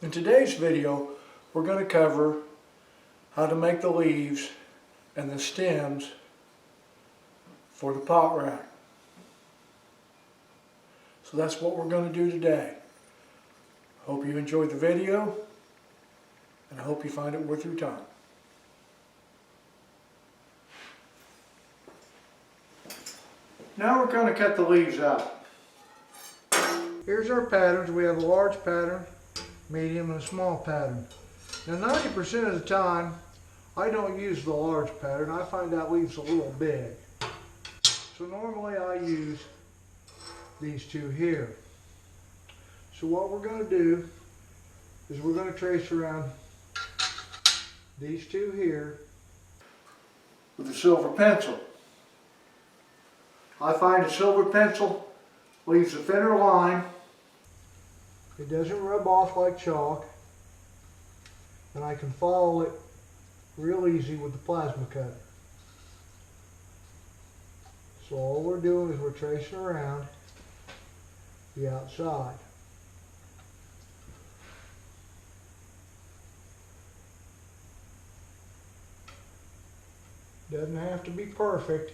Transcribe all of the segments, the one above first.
In today's video, we're going to cover how to make the leaves and the stems for the pot rack. So that's what we're going to do today. Hope you enjoyed the video, and I hope you find it worth your time. Now we're going to cut the leaves out. Here's our patterns. We have a large pattern, medium, and a small pattern. Now 90% of the time, I don't use the large pattern. I find that leaves a little big. So normally I use these two here. So what we're going to do is we're going to trace around these two here with a silver pencil. I find a silver pencil leaves a thinner line. It doesn't rub off like chalk, and I can follow it real easy with the plasma cutter. So all we're doing is we're tracing around the outside. Doesn't have to be perfect.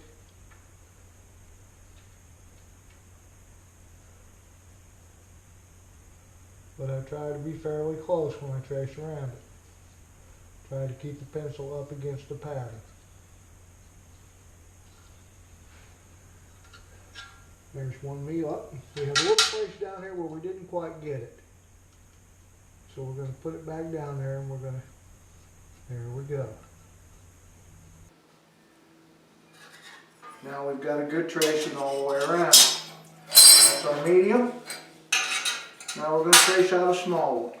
But I try to be fairly close when I trace around it. Try to keep the pencil up against the pattern. There's one meal up. We have a little place down here where we didn't quite get it. So we're going to put it back down there, and we're going to, there we go. Now we've got a good tracing all the way around. That's our medium. Now we're going to trace out a small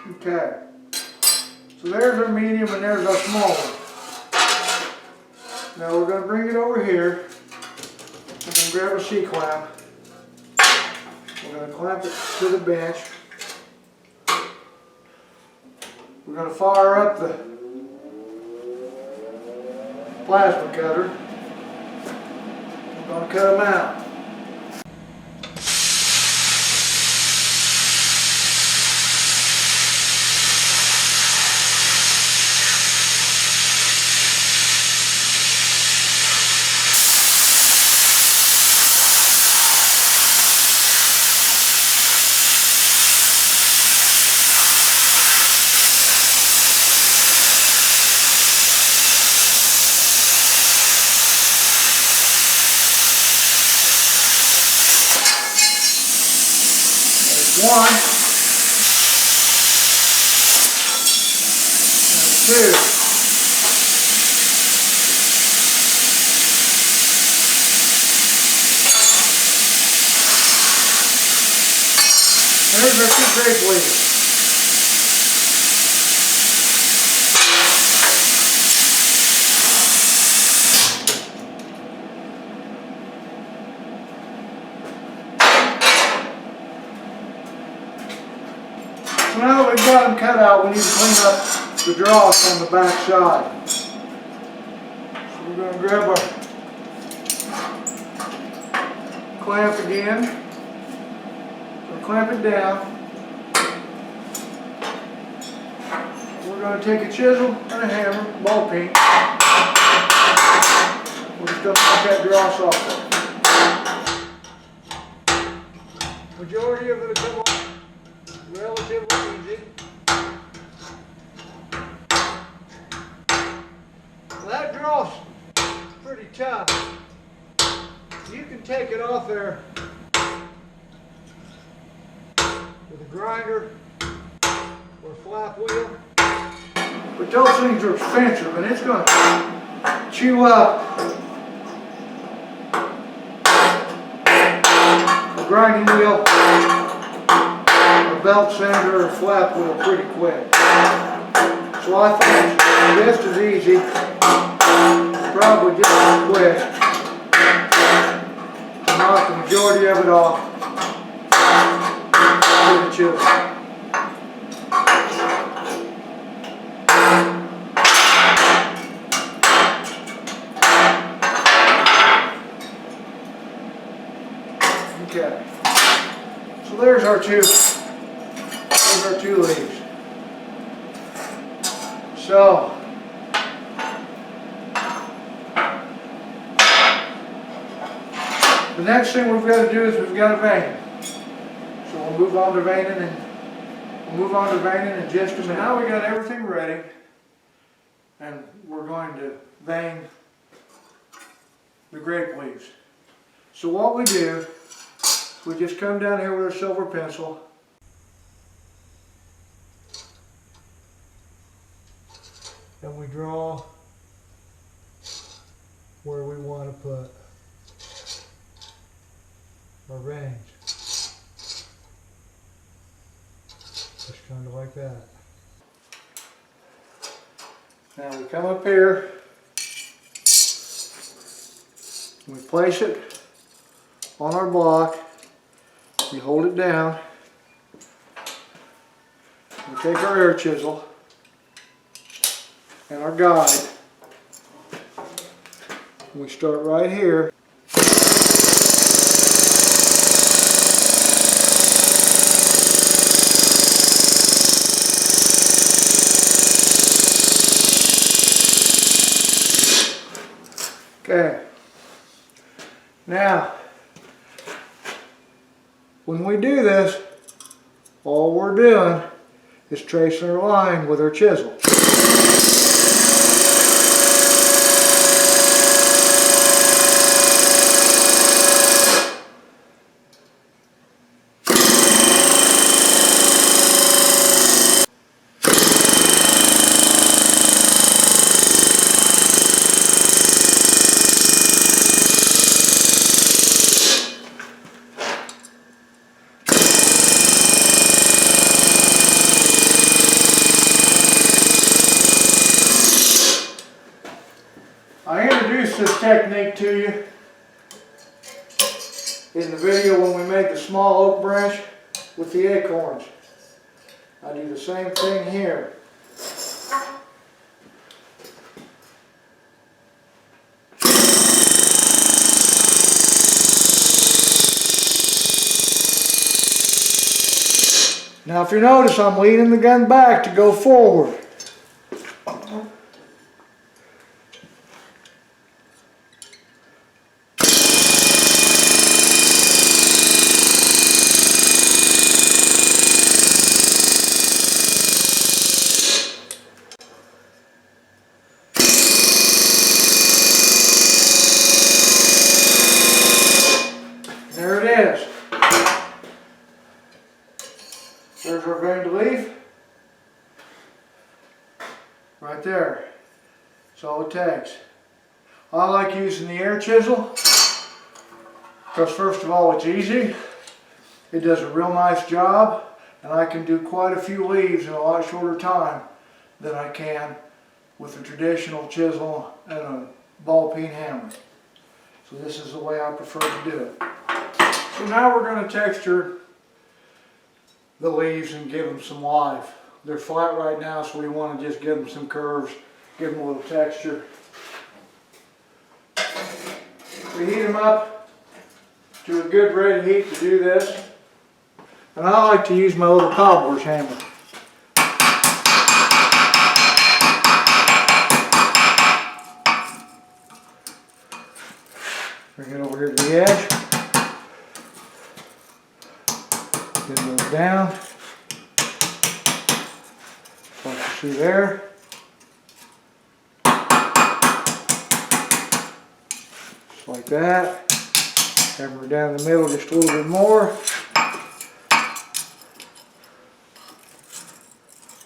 one. Okay. So there's our medium and there's our small one. Now we're going to bring it over here. We're going to grab a C-clamp. We're going to clamp it to the bench. We're going to fire up the plasma cutter. We're going to cut them out. One, and two. There's our two grape leaves. So now that we've got them cut out, we need to clean up the dross on the back side. So we're going to grab our clamp again. We'll clamp it down. We're going to take a chisel and a hammer, ball peen. We're just going to knock that dross off. Majority of it will come off relatively easy. Well, that dross is pretty tough. You can take it off there with a grinder or a flap wheel. But those things are expensive, and it's going to chew up the grinding wheel, belt sander or flap wheel pretty quick. So I think just as easy, probably just as quick, to knock the majority of it off with a chisel. our two leaves. So, the next thing we've got to do is we've got to vein. So we'll move on to veining in just a minute. Now we got everything ready, and we're going to vein the grape leaves. So what we do, we just come down here with a silver pencil, and we draw where we want to put our veins. Just kind of like that. Now we come up here, we place it on our block, we hold it down, we take our air chisel and our guide, and we start right here. Okay, now when we do this, all we're doing is tracing our line with our chisel. I introduced this technique to you in the video when we made the small oak branch with the acorns. I do the same thing here. Now if you notice, I'm leaning the gun back to go forward. There it is. There's our veined leaf. Right there. That's all it takes. I like using the air chisel because first of all it's easy. It does a real nice job, and I can do quite a few leaves in a lot shorter time than I can with a traditional chisel and a ball peen hammer. So this is the way I prefer to do it. So now we're going to texture the leaves and give them some life. They're flat right now, so we want to just give them some curves, give them a little texture. We heat them up to a good red heat to do this. And I like to use my little cobbler's hammer. Bring it over here to the edge. Get those down. Like you see there. Just like that. Hammer down the middle just a little bit more.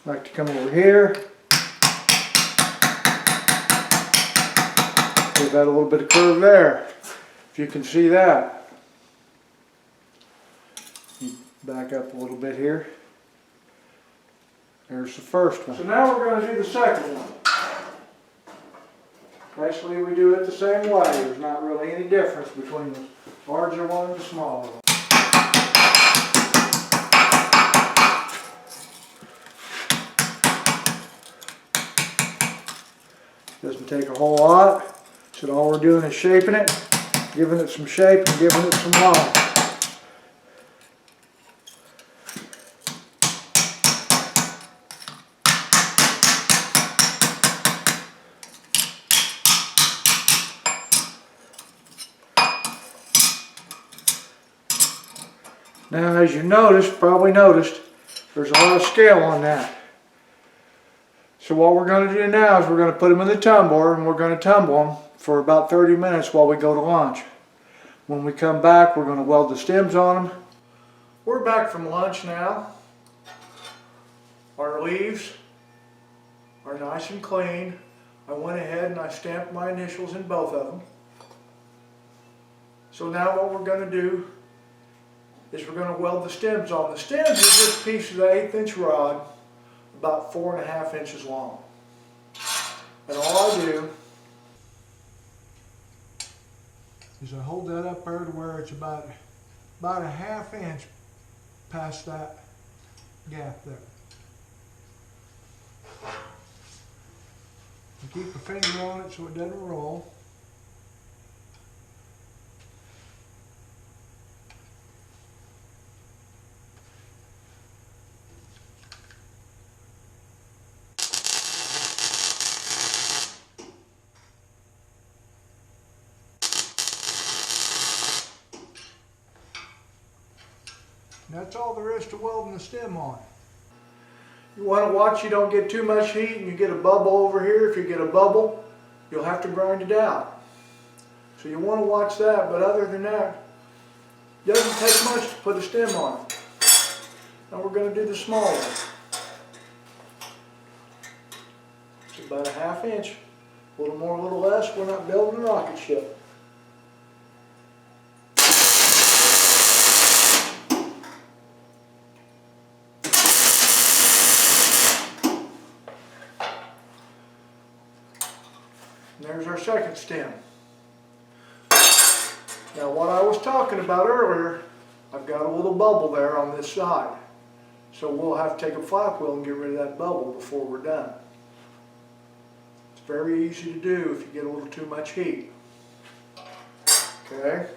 Like to come over here. Give that a little bit of curve there. If you can see that. Back up a little bit here. There's the first one. So now we're going to do the second one. Basically we do it the same way. There's not really any difference between the larger one and the smaller one. Doesn't take a whole lot. So all we're doing is shaping it, giving it some shape and giving it some life. Now as you noticed, probably noticed, there's a lot of scale on that. So what we're going to do now is we're going to put them in the tumbler and we're going to tumble them for about 30 minutes while we go to lunch. When we come back, we're going to weld the stems on them. We're back from lunch now. Our leaves are nice and clean. I went ahead and I stamped my initials in both of them. So now what we're going to do is we're going to weld the stems on. The stems are just pieces of 1/8 inch rod, about 4.5 inches long. And all I do is I hold that up there to where it's about 1/2 inch past that gap there. And keep a finger on it so it doesn't roll. And that's all there is to welding the stem on. You want to watch you don't get too much heat and you get a bubble over here. If you get a bubble, you'll have to grind it out. So you want to watch that, but other than that, it doesn't take much to put a stem on. Now we're going to do the small one. It's about 1/2 inch. A little more, a little less. We're not building a rocket ship. And there's our second stem. Now what I was talking about earlier, I've got a little bubble there on this side. So we'll have to take a flap wheel and get rid of that bubble before we're done. It's very easy to do if you get a little too much heat. Okay.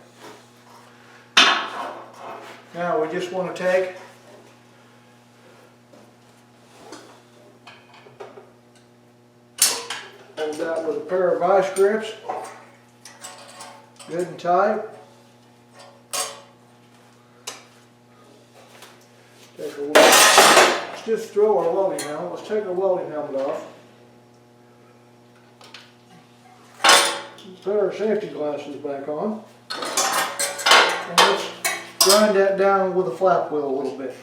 Now we just want to take hold that with a pair of vice grips, good and tight. Take a let's just throw our welding helmet. Let's take our welding helmet off. Put our safety glasses back on. And let's grind that down with a flap wheel a little bit.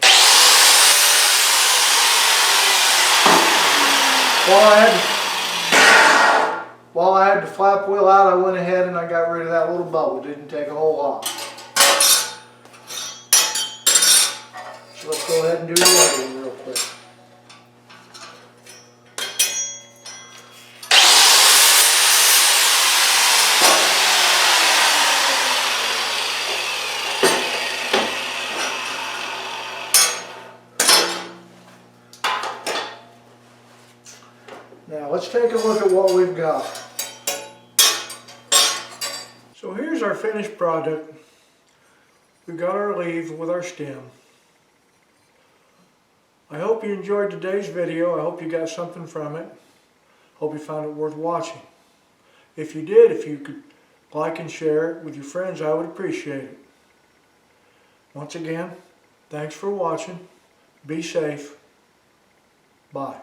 While I had the flap wheel out, I went ahead and I got rid of that little bubble. Didn't take a whole lot. So let's go ahead and do the other one real quick. Now let's take a look at what we've got. So here's our finished product. We've got our leaves with our stem. I hope you enjoyed today's video. I hope you got something from it. Hope you found it worth watching. If you did, if you could like and share it with your friends, I would appreciate it. Once again, thanks for watching. Be safe. Bye.